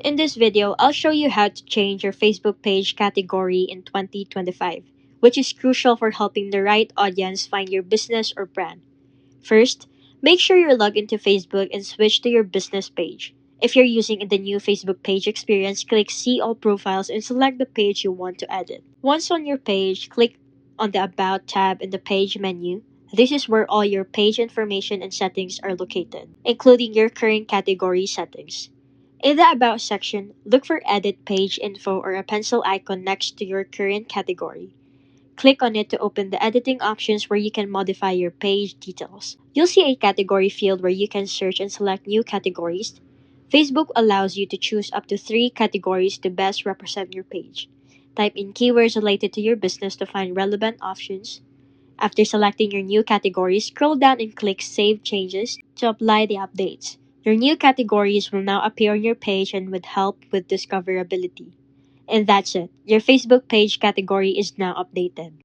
In this video, I'll show you how to change your Facebook page category in 2025, which is crucial for helping the right audience find your business or brand. First, make sure you're logged into Facebook and switch to your business page. If you're using the new Facebook page experience, click See All Profiles and select the page you want to edit. Once on your page, click on the About tab in the page menu. This is where all your page information and settings are located, including your current category settings. In the About section, look for Edit Page Info or a pencil icon next to your current category. Click on it to open the editing options where you can modify your page details. You'll see a category field where you can search and select new categories. Facebook allows you to choose up to 3 categories to best represent your page. Type in keywords related to your business to find relevant options. After selecting your new category, scroll down and click Save Changes to apply the updates. Your new categories will now appear on your page and would help with discoverability. And that's it. Your Facebook page category is now updated.